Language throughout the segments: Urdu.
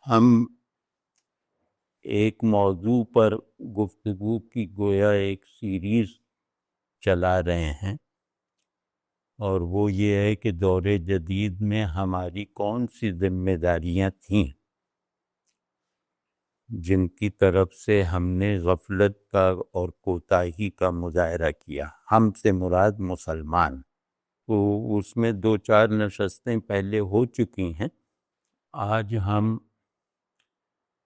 ہم ایک موضوع پر گفتگو کی گویا ایک سیریز چلا رہے ہیں، اور وہ یہ ہے کہ دور جدید میں ہماری کون سی ذمہ داریاں تھیں جن کی طرف سے ہم نے غفلت کا اور کوتاہی کا مظاہرہ کیا، ہم سے مراد مسلمان۔ تو اس میں 2-4 نشستیں پہلے ہو چکی ہیں۔ آج ہم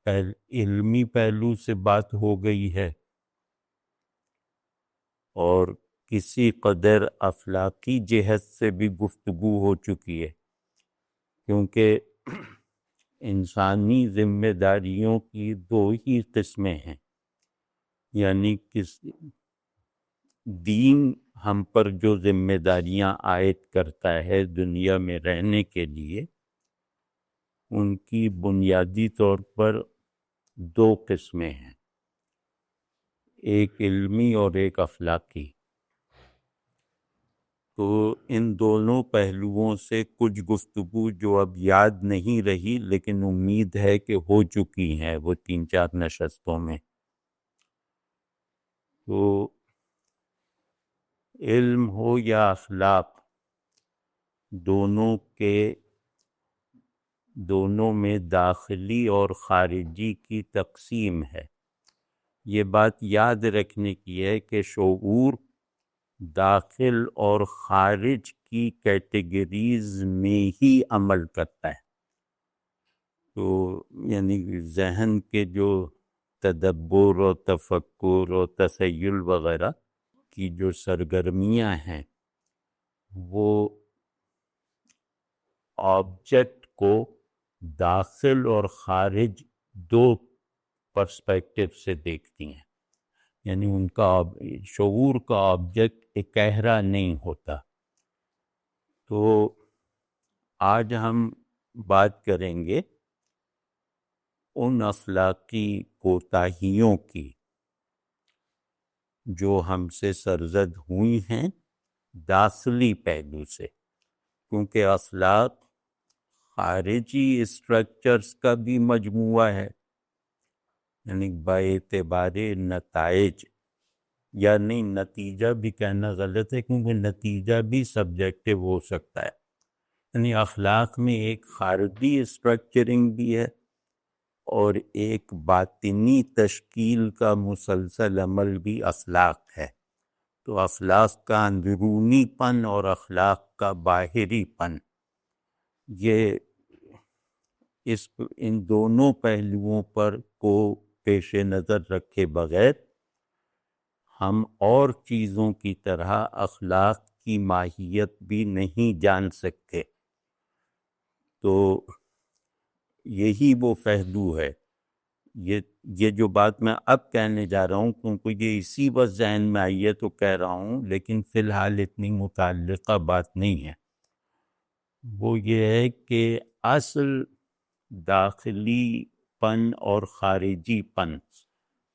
علمی پہلو سے بات ہو گئی ہے اور کسی قدر اخلاقی جہت سے بھی گفتگو ہو چکی ہے، کیونکہ انسانی ذمہ داریوں کی 2 ہی قسمیں ہیں، یعنی دین ہم پر جو ذمہ داریاں عائد کرتا ہے دنیا میں رہنے کے لیے، ان کی بنیادی طور پر 2 قسمیں ہیں، ایک علمی اور ایک اخلاقی۔ تو ان دونوں پہلوؤں سے کچھ گفتگو جو اب یاد نہیں رہی لیکن امید ہے کہ ہو چکی ہیں وہ 3-4 نشستوں میں۔ تو علم ہو یا اخلاق، دونوں میں داخلی اور خارجی کی تقسیم ہے۔ یہ بات یاد رکھنے کی ہے کہ شعور داخل اور خارج کی کیٹیگریز میں ہی عمل کرتا ہے۔ تو یعنی ذہن کے جو تدبر اور تفکر اور تخیل وغیرہ کی جو سرگرمیاں ہیں، وہ آبجیکٹ کو داخل اور خارج 2 پرسپیکٹو سے دیکھتی ہیں، یعنی ان کا شعور کا آبجیکٹ ایک گہرا نہیں ہوتا۔ تو آج ہم بات کریں گے ان اخلاقی کوتاہیوں کی جو ہم سے سرزد ہوئی ہیں داخلی پہلو سے، کیونکہ اخلاق خارجی اسٹرکچرز کا بھی مجموعہ ہے، یعنی باعتبار نتائج، یا نہیں نتیجہ بھی کہنا غلط ہے کیونکہ نتیجہ بھی سبجیکٹو ہو سکتا ہے، یعنی اخلاق میں ایک خارجی اسٹرکچرنگ بھی ہے اور ایک باطنی تشکیل کا مسلسل عمل بھی اخلاق ہے۔ تو اخلاق کا اندرونی پن اور اخلاق کا باہری پن، یہ ان دونوں پہلوؤں پر کو پیش نظر رکھے بغیر ہم اور چیزوں کی طرح اخلاق کی ماہیت بھی نہیں جان سکتے۔ تو یہی وہ پہلو ہے، یہ جو بات میں اب کہنے جا رہا ہوں کیونکہ یہ اسی وقت ذہن میں آئی ہے تو کہہ رہا ہوں، لیکن فی الحال اتنی متعلقہ بات نہیں ہے۔ وہ یہ ہے کہ اصل داخلی پن اور خارجی پن،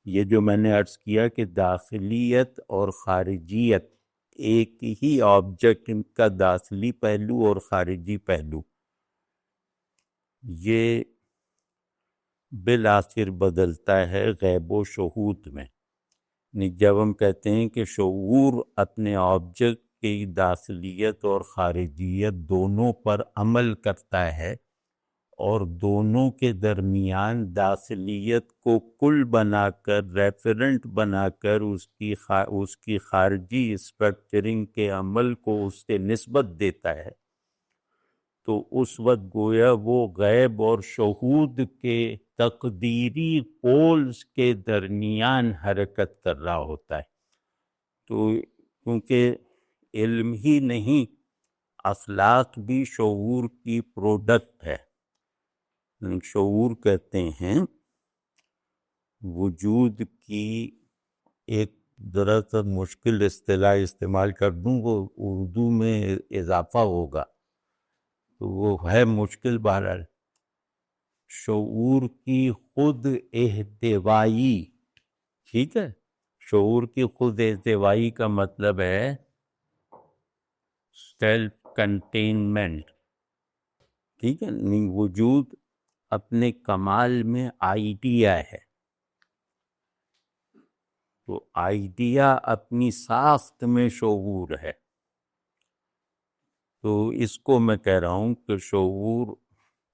یہ جو میں نے عرض کیا کہ داخلیت اور خارجیت ایک ہی آبجیکٹ کا داخلی پہلو اور خارجی پہلو، یہ بالآخر بدلتا ہے غیب و شہود میں۔ جب ہم کہتے ہیں کہ شعور اپنے آبجیکٹ کی داخلیت اور خارجیت دونوں پر عمل کرتا ہے اور دونوں کے درمیان داخلیت کو کل بنا کر ریفرنٹ بنا کر اس کی خارجی اسٹرکچرنگ کے عمل کو اس سے نسبت دیتا ہے، تو اس وقت گویا وہ غیب اور شہود کے تقدیری پولز کے درمیان حرکت کر رہا ہوتا ہے۔ تو کیونکہ علم ہی نہیں، اخلاق بھی شعور کی پروڈکٹ ہے۔ شعور کہتے ہیں وجود کی ایک دراصل مشکل اصطلاح استعمال کر دوں، وہ اردو میں اضافہ ہوگا تو وہ ہے مشکل، بہرحال شعور کی خود احتوائی، ٹھیک ہے، شعور کی خود احتوائی کا مطلب ہے سیلف کنٹینمنٹ، ٹھیک ہے، وجود اپنے کمال میں آئیڈیا ہے، تو آئیڈیا اپنی ساخت میں شعور ہے. تو اس کو میں کہہ رہا ہوں کہ شعور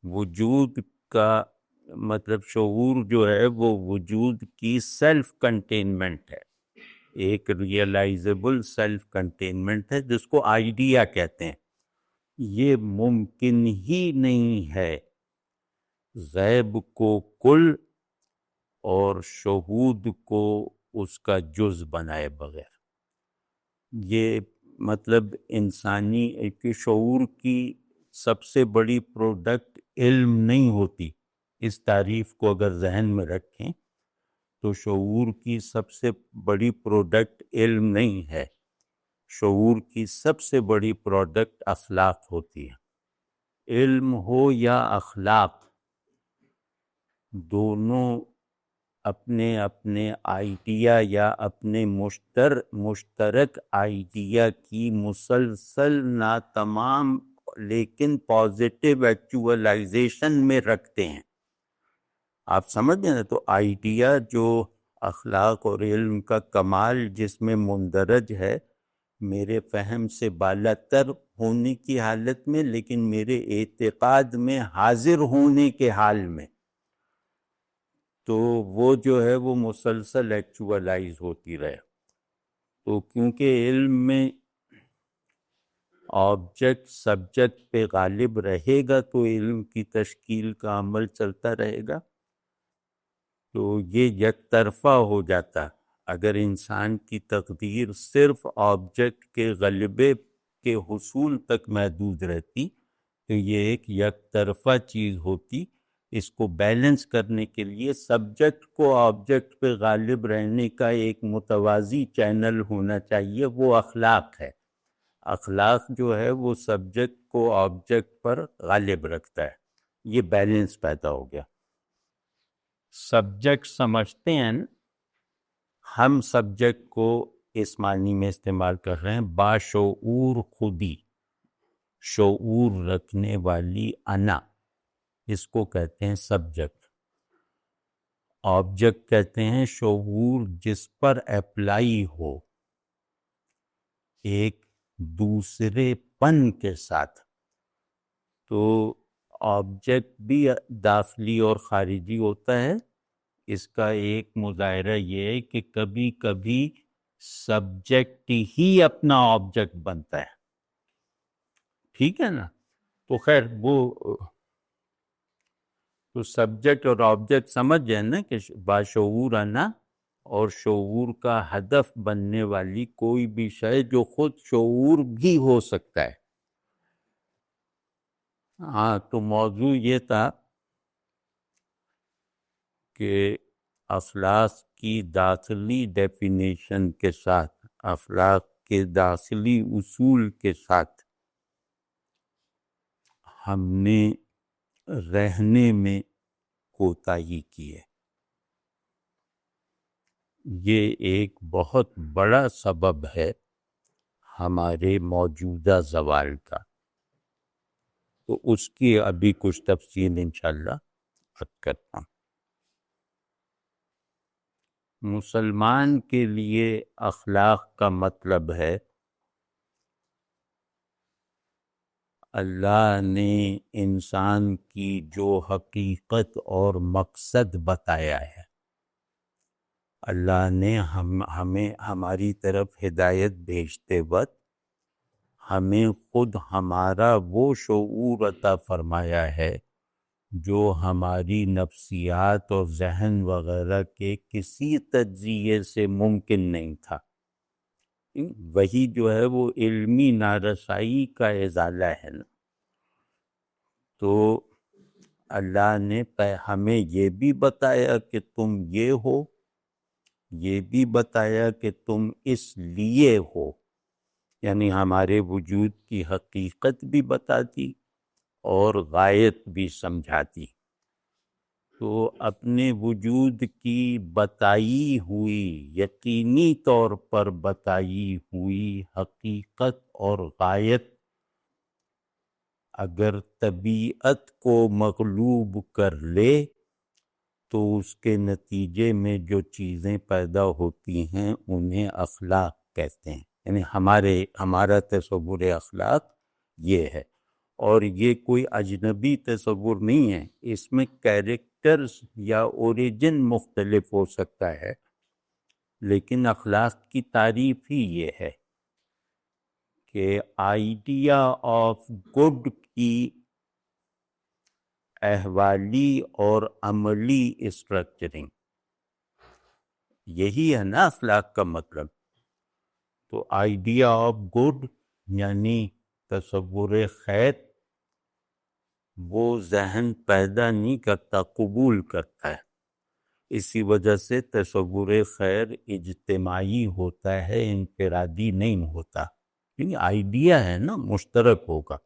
وجود کا مطلب، شعور جو ہے وہ وجود کی سیلف کنٹینمنٹ ہے، ایک ریئلائزیبل سیلف کنٹینمنٹ ہے جس کو آئیڈیا کہتے ہیں. یہ ممکن ہی نہیں ہے غیب کو کل اور شہود کو اس کا جز بنائے بغیر. یہ مطلب انسانی کہ شعور کی سب سے بڑی پروڈکٹ علم نہیں ہوتی. اس تعریف کو اگر ذہن میں رکھیں تو شعور کی سب سے بڑی پروڈکٹ علم نہیں ہے، شعور کی سب سے بڑی پروڈکٹ اخلاق ہوتی ہے. علم ہو یا اخلاق، دونوں اپنے اپنے آئیڈیا یا اپنے مشترک آئیڈیا کی مسلسل ناتمام لیکن پازیٹیو ایکچوئلائزیشن میں رکھتے ہیں. آپ سمجھ گئے نا؟ تو آئیڈیا جو اخلاق اور علم کا کمال جس میں مندرج ہے میرے فہم سے بالاتر ہونے کی حالت میں، لیکن میرے اعتقاد میں حاضر ہونے کے حال میں، تو وہ جو ہے وہ مسلسل ایکچوئلائز ہوتی رہے. تو کیونکہ علم میں آبجیکٹ سبجیکٹ پہ غالب رہے گا تو علم کی تشکیل کا عمل چلتا رہے گا، تو یہ یک طرفہ ہو جاتا. اگر انسان کی تقدیر صرف آبجیکٹ کے غلبے کے حصول تک محدود رہتی تو یہ ایک یک طرفہ چیز ہوتی. اس کو بیلنس کرنے کے لیے سبجیکٹ کو آبجیکٹ پہ غالب رہنے کا ایک متوازی چینل ہونا چاہیے، وہ اخلاق ہے. اخلاق جو ہے وہ سبجیکٹ کو آبجیکٹ پر غالب رکھتا ہے. یہ بیلنس پیدا ہو گیا. سبجیکٹ سمجھتے ہیں، ہم سبجیکٹ کو اس معنی میں استعمال کر رہے ہیں باشعور خودی، شعور رکھنے والی انا، اس کو کہتے ہیں سبجیکٹ. آبجیکٹ کہتے ہیں شعور جس پر اپلائی ہو ایک دوسرے پن کے ساتھ. تو آبجیکٹ بھی داخلی اور خارجی ہوتا ہے. اس کا ایک مظاہرہ یہ ہے کہ کبھی کبھی سبجیکٹ ہی اپنا آبجیکٹ بنتا ہے. ٹھیک ہے نا؟ تو خیر وہ تو سبجیکٹ اور آبجیکٹ سمجھ جائیں نا کہ باشعور انا اور شعور کا ہدف بننے والی کوئی بھی شے جو خود شعور بھی ہو سکتا ہے. ہاں، تو موضوع یہ تھا کہ اخلاق کی داخلی ڈیفینیشن کے ساتھ، اخلاق کے داخلی اصول کے ساتھ ہم نے رہنے میں کوتاہی کی ہے. یہ ایک بہت بڑا سبب ہے ہمارے موجودہ زوال کا. تو اس کی ابھی کچھ تفصیل انشاءاللہ عرض کرتا ہوں. مسلمان کے لیے اخلاق کا مطلب ہے اللہ نے انسان کی جو حقیقت اور مقصد بتایا ہے، اللہ نے ہمیں ہماری طرف ہدایت بھیجتے وقت ہمیں خود ہمارا وہ شعور عطا فرمایا ہے جو ہماری نفسیات اور ذہن وغیرہ کے کسی تجزیے سے ممکن نہیں تھا. وہی جو ہے وہ علمی نارسائی کا ازالہ ہے نا. تو اللہ نے ہمیں یہ بھی بتایا کہ تم یہ ہو، یہ بھی بتایا کہ تم اس لیے ہو، یعنی ہمارے وجود کی حقیقت بھی بتاتی اور غایت بھی سمجھاتی. تو اپنے وجود کی بتائی ہوئی، یقینی طور پر بتائی ہوئی حقیقت اور غایت اگر طبیعت کو مغلوب کر لے تو اس کے نتیجے میں جو چیزیں پیدا ہوتی ہیں انہیں اخلاق کہتے ہیں. یعنی ہمارا تصور اخلاق یہ ہے، اور یہ کوئی اجنبی تصور نہیں ہے. اس میں کیریکٹرز یا اوریجن مختلف ہو سکتا ہے، لیکن اخلاق کی تعریف ہی یہ ہے کہ آئیڈیا آف گڈ کی احوالی اور عملی اسٹرکچرنگ، یہی ہے نا اخلاق کا مطلب. تو آئیڈیا آف گڈ یعنی تصور خیر، وہ ذہن پیدا نہیں کرتا، قبول کرتا ہے. اسی وجہ سے تصور خیر اجتماعی ہوتا ہے، انفرادی نہیں ہوتا، کیونکہ آئیڈیا ہے نا، مشترک ہوگا.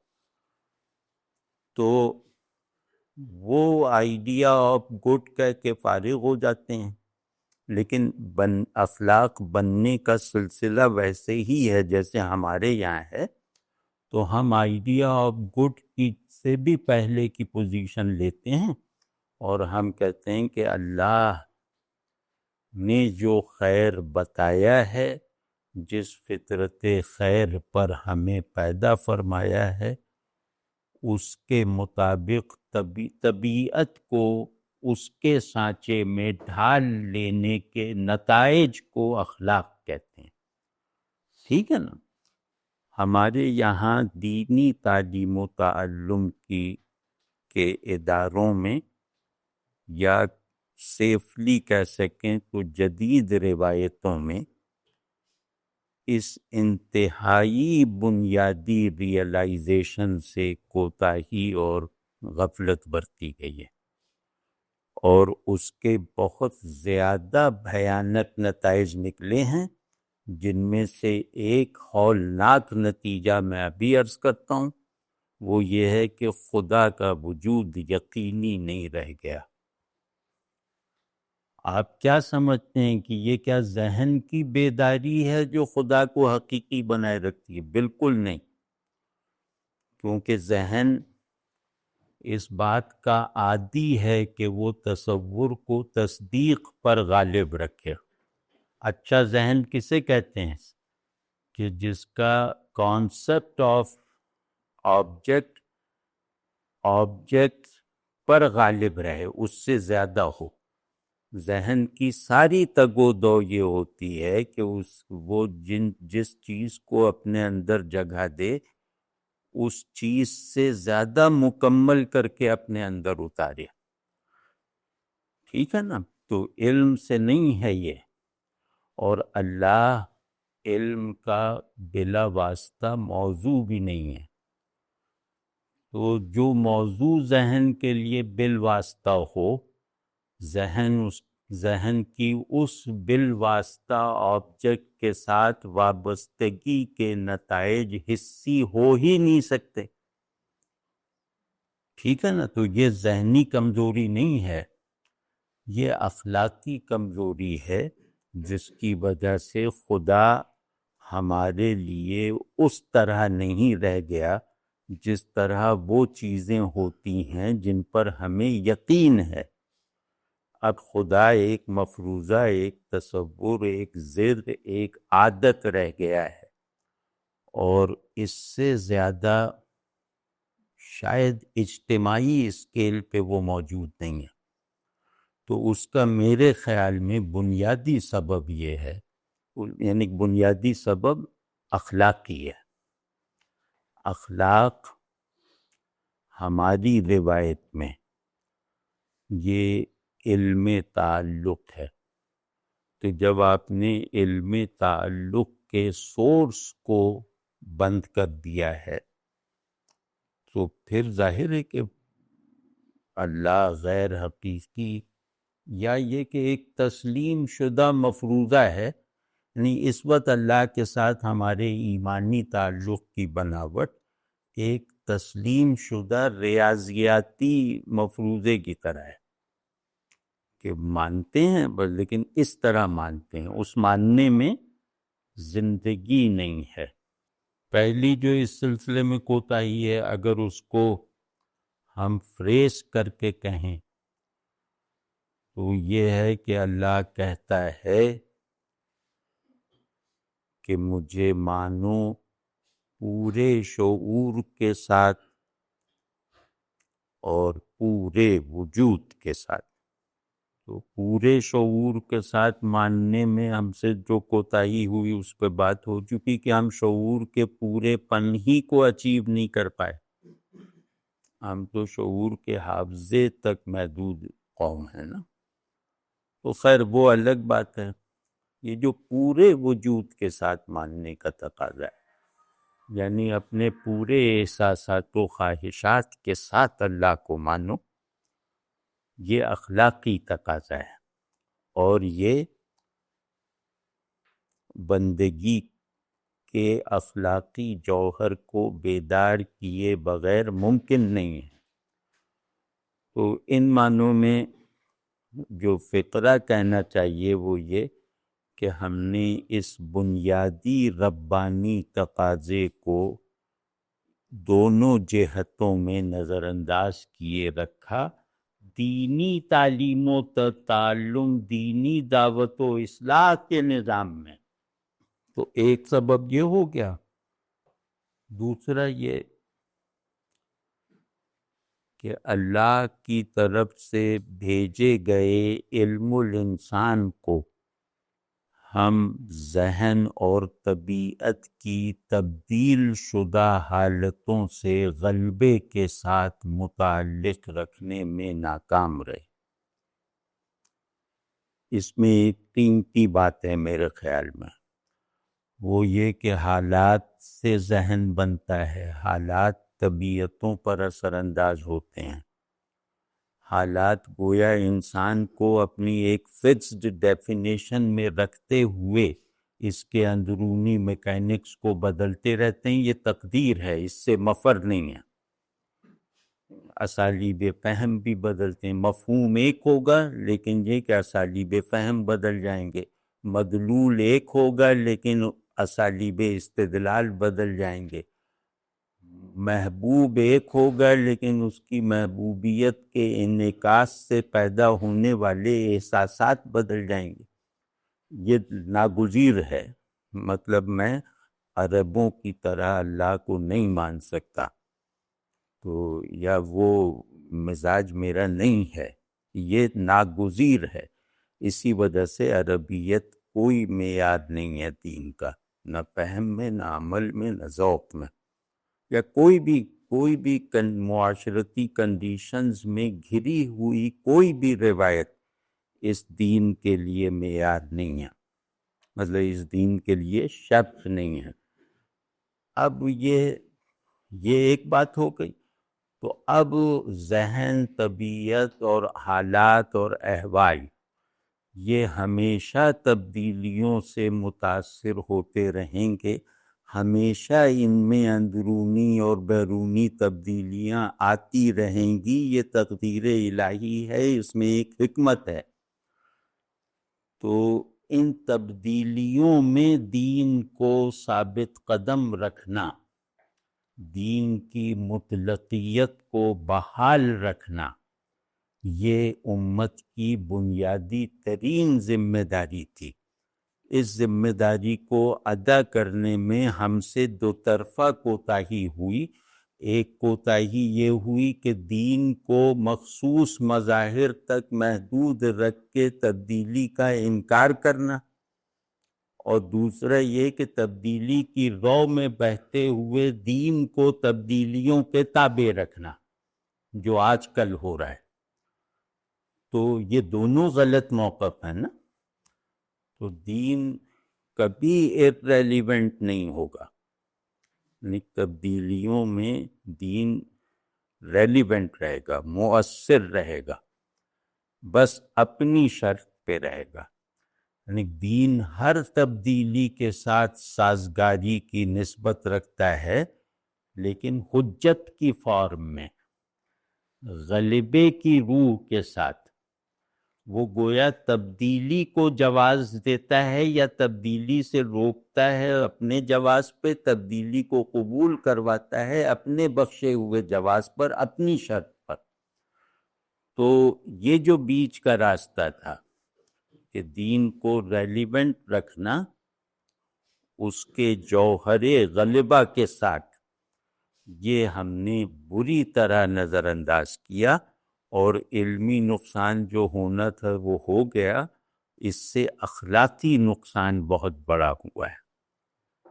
تو وہ آئیڈیا آف گڈ کہہ کے فارغ ہو جاتے ہیں. لیکن اخلاق بننے کا سلسلہ ویسے ہی ہے جیسے ہمارے یہاں ہے. تو ہم آئیڈیا آف گڈ کی سے بھی پہلے کی پوزیشن لیتے ہیں، اور ہم کہتے ہیں کہ اللہ نے جو خیر بتایا ہے، جس فطرت خیر پر ہمیں پیدا فرمایا ہے، اس کے مطابق طبیعت کو اس کے سانچے میں ڈھال لینے کے نتائج کو اخلاق کہتے ہیں. ٹھیک ہے نا؟ ہمارے یہاں دینی تعلیم و تعلم کے اداروں میں، یا سیفلی کہہ سکیں تو جدید روایتوں میں، اس انتہائی بنیادی ریئلائزیشن سے کوتاہی اور غفلت برتی گئی ہے، اور اس کے بہت زیادہ بھیانک نتائج نکلے ہیں، جن میں سے ایک ہولناک نتیجہ میں ابھی عرض کرتا ہوں، وہ یہ ہے کہ خدا کا وجود یقینی نہیں رہ گیا. آپ کیا سمجھتے ہیں کہ یہ کیا ذہن کی بیداری ہے جو خدا کو حقیقی بنائے رکھتی ہے؟ بالکل نہیں، کیونکہ ذہن اس بات کا عادی ہے کہ وہ تصور کو تصدیق پر غالب رکھے. اچھا ذہن کسے کہتے ہیں؟ کہ جس کا کانسیپٹ آف آبجیکٹ پر غالب رہے، اس سے زیادہ ہو. ذہن کی ساری تگ و دو یہ ہوتی ہے کہ وہ جس چیز کو اپنے اندر جگہ دے، اس چیز سے زیادہ مکمل کر کے اپنے اندر اتارے. ٹھیک ہے نا؟ تو علم سے نہیں ہے یہ، اور اللہ علم کا بلا واسطہ موضوع بھی نہیں ہے. تو جو موضوع ذہن کے لیے بالواسطہ ہو، ذہن کی اس بالواسطہ آبجیکٹ کے ساتھ وابستگی کے نتائج حسی ہو ہی نہیں سکتے. ٹھیک ہے نا؟ تو یہ ذہنی کمزوری نہیں ہے، یہ اخلاقی کمزوری ہے، جس کی وجہ سے خدا ہمارے لیے اس طرح نہیں رہ گیا جس طرح وہ چیزیں ہوتی ہیں جن پر ہمیں یقین ہے. اب خدا ایک مفروضہ، ایک تصور، ایک ضد، ایک عادت رہ گیا ہے، اور اس سے زیادہ شاید اجتماعی اسکیل پہ وہ موجود نہیں ہے. تو اس کا میرے خیال میں بنیادی سبب یہ ہے، یعنی بنیادی سبب اخلاقی ہے. اخلاق ہماری روایت میں یہ علم تعلق ہے. تو جب آپ نے علم تعلق کے سورس کو بند کر دیا ہے، تو پھر ظاہر ہے کہ اللہ غیر حقیقی، یا یہ کہ ایک تسلیم شدہ مفروضہ ہے. یعنی اس وقت اللہ کے ساتھ ہمارے ایمانی تعلق کی بناوٹ ایک تسلیم شدہ ریاضیاتی مفروضے کی طرح ہے کہ مانتے ہیں بس، لیکن اس طرح مانتے ہیں، اس ماننے میں زندگی نہیں ہے. پہلی جو اس سلسلے میں کوتاہی ہے، اگر اس کو ہم فریز کر کے کہیں تو یہ ہے کہ اللہ کہتا ہے کہ مجھے مانو پورے شعور کے ساتھ اور پورے وجود کے ساتھ۔ تو پورے شعور کے ساتھ ماننے میں ہم سے جو کوتاہی ہوئی اس پہ بات ہو چکی کہ ہم شعور کے پورے پن ہی کو اچیو نہیں کر پائے، ہم تو شعور کے حافظے تک محدود قوم ہے نا۔ تو خیر وہ الگ بات ہے، یہ جو پورے وجود کے ساتھ ماننے کا تقاضا ہے، یعنی اپنے پورے احساسات و خواہشات کے ساتھ اللہ کو مانو، یہ اخلاقی تقاضا ہے، اور یہ بندگی کے اخلاقی جوہر کو بیدار کیے بغیر ممکن نہیں ہے۔ تو ان معنوں میں جو فقرہ کہنا چاہیے وہ یہ کہ ہم نے اس بنیادی ربانی تقاضے کو دونوں جہتوں میں نظر انداز کیے رکھا، دینی تعلیم و تعلم، دینی دعوت و اصلاح کے نظام میں۔ تو ایک سبب یہ ہو گیا، دوسرا یہ کہ اللہ کی طرف سے بھیجے گئے علم الانسان کو ہم ذہن اور طبیعت کی تبدیل شدہ حالتوں سے غلبے کے ساتھ متعلق رکھنے میں ناکام رہے۔ اس میں ایک قیمتی بات ہے میرے خیال میں، وہ یہ کہ حالات سے ذہن بنتا ہے، حالات طبیعتوں پر اثر انداز ہوتے ہیں، حالات گویا انسان کو اپنی ایک فکسڈ ڈیفینیشن میں رکھتے ہوئے اس کے اندرونی میکینکس کو بدلتے رہتے ہیں، یہ تقدیر ہے، اس سے مفر نہیں ہے۔ اسالیب فہم بھی بدلتے ہیں، مفہوم ایک ہوگا لیکن یہ کہ اسالیب فہم بدل جائیں گے، مدلول ایک ہوگا لیکن اسالیب استدلال بدل جائیں گے، محبوب ایک ہوگا لیکن اس کی محبوبیت کے انعکاس سے پیدا ہونے والے احساسات بدل جائیں گے۔ یہ ناگزیر ہے، مطلب میں عربوں کی طرح اللہ کو نہیں مان سکتا، تو یا وہ مزاج میرا نہیں ہے، یہ ناگزیر ہے۔ اسی وجہ سے عربیت کوئی معیار نہیں ہے دین کا، نہ فہم میں، نہ عمل میں، نہ ذوق میں، یا کوئی بھی معاشرتی کنڈیشنز میں گھری ہوئی کوئی بھی روایت اس دین کے لیے معیار نہیں ہے، مطلب اس دین کے لیے شرط نہیں ہے۔ اب یہ ایک بات ہو گئی، تو اب ذہن، طبیعت اور حالات اور احوال یہ ہمیشہ تبدیلیوں سے متاثر ہوتے رہیں گے، ہمیشہ ان میں اندرونی اور بیرونی تبدیلیاں آتی رہیں گی، یہ تقدیر الہی ہے، اس میں ایک حکمت ہے۔ تو ان تبدیلیوں میں دین کو ثابت قدم رکھنا، دین کی مطلقیت کو بحال رکھنا، یہ امت کی بنیادی ترین ذمہ داری تھی۔ اس ذمہ داری کو ادا کرنے میں ہم سے دو طرفہ کوتاہی ہوئی۔ ایک کوتاہی یہ ہوئی کہ دین کو مخصوص مظاہر تک محدود رکھ کے تبدیلی کا انکار کرنا، اور دوسرا یہ کہ تبدیلی کی رو میں بہتے ہوئے دین کو تبدیلیوں کے تابع رکھنا، جو آج کل ہو رہا ہے۔ تو یہ دونوں غلط موقف ہیں نا، تو دین کبھی irrelevant نہیں ہوگا، یعنی تبدیلیوں میں دین ریلیونٹ رہے گا، مؤثر رہے گا، بس اپنی شرط پہ رہے گا۔ یعنی دین ہر تبدیلی کے ساتھ سازگاری کی نسبت رکھتا ہے، لیکن حجت کی فارم میں، غلبے کی روح کے ساتھ، وہ گویا تبدیلی کو جواز دیتا ہے یا تبدیلی سے روکتا ہے، اپنے جواز پہ تبدیلی کو قبول کرواتا ہے اپنے بخشے ہوئے جواز پر، اپنی شرط پر۔ تو یہ جو بیچ کا راستہ تھا کہ دین کو ریلیونٹ رکھنا، اس کے جوہر غلبہ کے ساتھ، یہ ہم نے بری طرح نظر انداز کیا، اور علمی نقصان جو ہونا تھا وہ ہو گیا۔ اس سے اخلاقی نقصان بہت بڑا ہوا ہے۔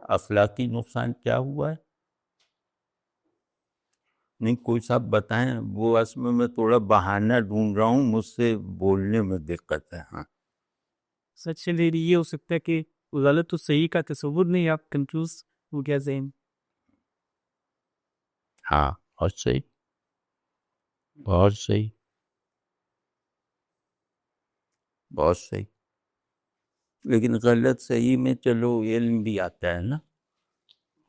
اخلاقی نقصان کیا ہوا ہے؟ نہیں کوئی صاحب بتائیں، وہ اصل میں تھوڑا بہانہ ڈھونڈ رہا ہوں، مجھ سے بولنے میں دقت ہے۔ ہاں سچ لیڈی یہ ہو سکتا ہے کہ غلط و صحیح کا تصور نہیں، آپ کنفیوز ہو گیا ذہن۔ ہاں بہت صحیح، بہت صحیح، بہت صحیح۔ لیکن غلط صحیح میں چلو علم بھی آتا ہے نا،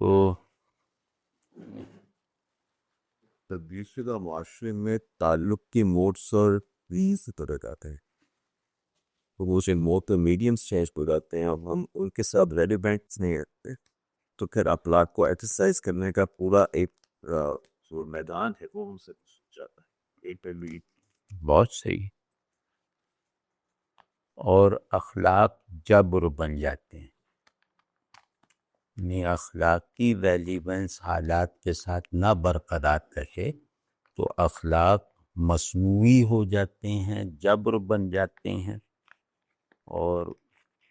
تو تبدیل شدہ معاشرے میں تعلق کے موڈس اور ویز طرح جاتے ہیں، تو وہ سے موڈ میڈیمس چینج ہو جاتے ہیں، اب ہم ان کے ساتھ ریلیونٹ نہیں رہتے، تو پھر اخلاق کو ایکسرسائز کرنے کا پورا ایک جو میدان ہے وہ ہم سے جاتا ہے، ایک پہلو یہ۔ بہت صحیح۔ اور اخلاق جبر بن جاتے ہیں، یعنی اخلاقی ریلیونس حالات کے ساتھ نہ برقرار رہے تو اخلاق مصنوعی ہو جاتے ہیں، جبر بن جاتے ہیں، اور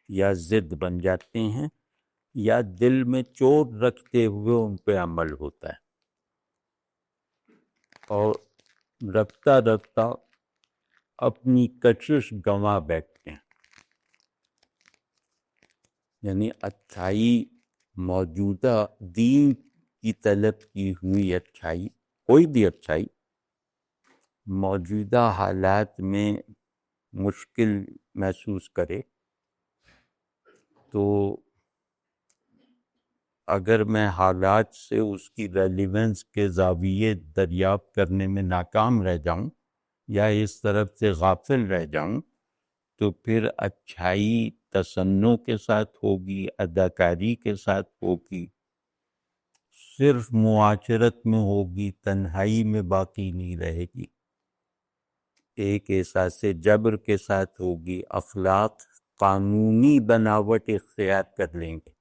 یا ضد بن جاتے ہیں، یا دل میں چوٹ رکھتے ہوئے ان پہ عمل ہوتا ہے، اور رفتہ رفتہ اپنی کشش گنوا بیٹھتے ہیں۔ یعنی اچھائی، موجودہ دین کی طلب کی ہوئی اچھائی، کوئی بھی اچھائی موجودہ حالات میں مشکل محسوس کرے تو اگر میں حالات سے اس کی ریلیونس کے زاویے دریافت کرنے میں ناکام رہ جاؤں یا اس طرف سے غافل رہ جاؤں تو پھر اچھائی تصنع کے ساتھ ہوگی، اداکاری کے ساتھ ہوگی، صرف معاشرت میں ہوگی، تنہائی میں باقی نہیں رہے گی، ایک احساس جبر کے ساتھ ہوگی۔ اخلاق قانونی بناوٹ اختیار کر لیں گے،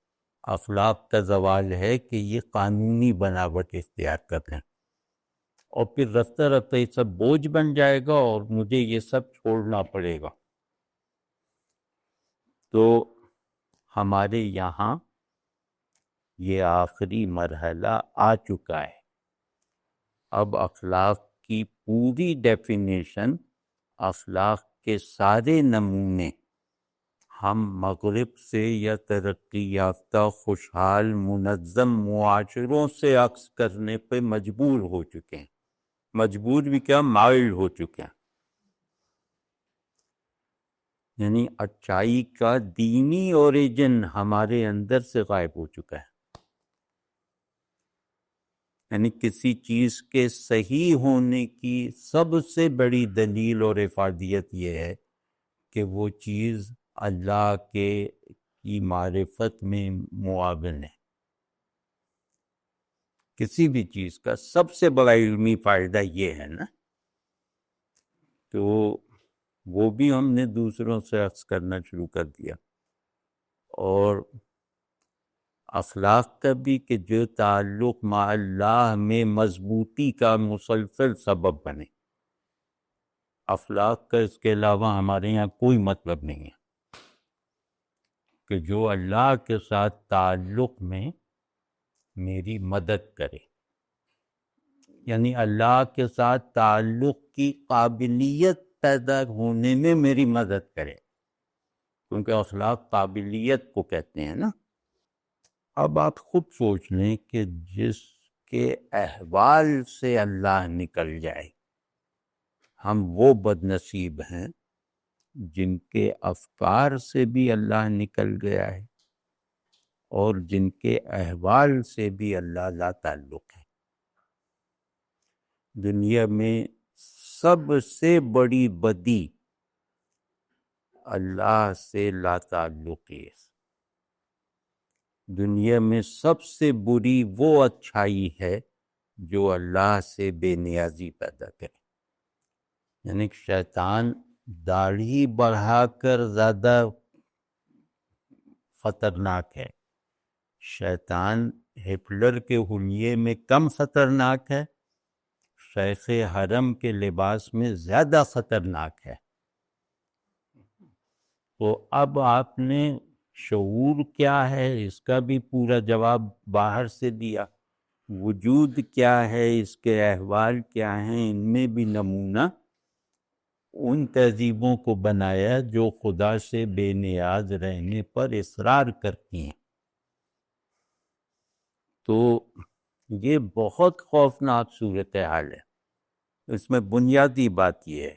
اخلاق کا زوال ہے کہ یہ قانونی بناوٹ اختیار کر لیں، اور پھر رفتہ رفتہ یہ سب بوجھ بن جائے گا اور مجھے یہ سب چھوڑنا پڑے گا۔ تو ہمارے یہاں یہ آخری مرحلہ آ چکا ہے، اب اخلاق کی پوری ڈیفینیشن، اخلاق کے سارے نمونے ہم مغرب سے یا ترقی یافتہ خوشحال منظم معاشروں سے عکس کرنے پہ مجبور ہو چکے ہیں، مجبور بھی کیا، مائل ہو چکے ہیں۔ یعنی اچھائی کا دینی اوریجن ہمارے اندر سے غائب ہو چکا ہے، یعنی کسی چیز کے صحیح ہونے کی سب سے بڑی دلیل اور افادیت یہ ہے کہ وہ چیز اللہ کی معرفت میں معاون ہے۔ کسی بھی چیز کا سب سے بڑا علمی فائدہ یہ ہے نا، تو وہ بھی ہم نے دوسروں سے عکس کرنا شروع کر دیا، اور اخلاق کا بھی کہ جو تعلق مع اللہ میں مضبوطی کا مسلسل سبب بنے۔ اخلاق کا اس کے علاوہ ہمارے یہاں کوئی مطلب نہیں ہے، کہ جو اللہ کے ساتھ تعلق میں میری مدد کرے، یعنی اللہ کے ساتھ تعلق کی قابلیت پیدا ہونے میں میری مدد کرے، کیونکہ اخلاق قابلیت کو کہتے ہیں نا۔ اب آپ خود سوچ لیں کہ جس کے احوال سے اللہ نکل جائے، ہم وہ بد نصیب ہیں جن کے افکار سے بھی اللہ نکل گیا ہے اور جن کے احوال سے بھی اللہ لا تعلق ہے۔ دنیا میں سب سے بڑی بدی اللہ سے لا تعلقی ہے۔ دنیا میں سب سے بری وہ اچھائی ہے جو اللہ سے بے نیازی پیدا کرے۔ یعنی شیطان داڑھی بڑھا کر زیادہ خطرناک ہے، شیطان ہٹلر کے حلیے میں کم خطرناک ہے، شیخ حرم کے لباس میں زیادہ خطرناک ہے۔ تو اب آپ نے شعور کیا ہے اس کا بھی پورا جواب باہر سے دیا، وجود کیا ہے، اس کے احوال کیا ہیں، ان میں بھی نمونہ ان تہذیبوں کو بنایا جو خدا سے بے نیاز رہنے پر اصرار کرتی ہیں۔ تو یہ بہت خوفناک صورتحال ہے۔ اس میں بنیادی بات یہ ہے،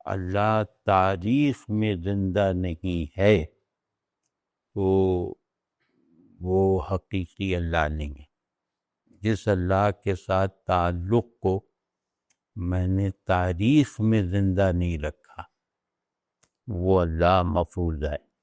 اللہ تاریخ میں زندہ نہیں ہے تو وہ حقیقی اللہ نہیں ہے۔ جس اللہ کے ساتھ تعلق کو میں نے تاریخ میں زندہ نہیں رکھا وہ اللہ مفروض ہے۔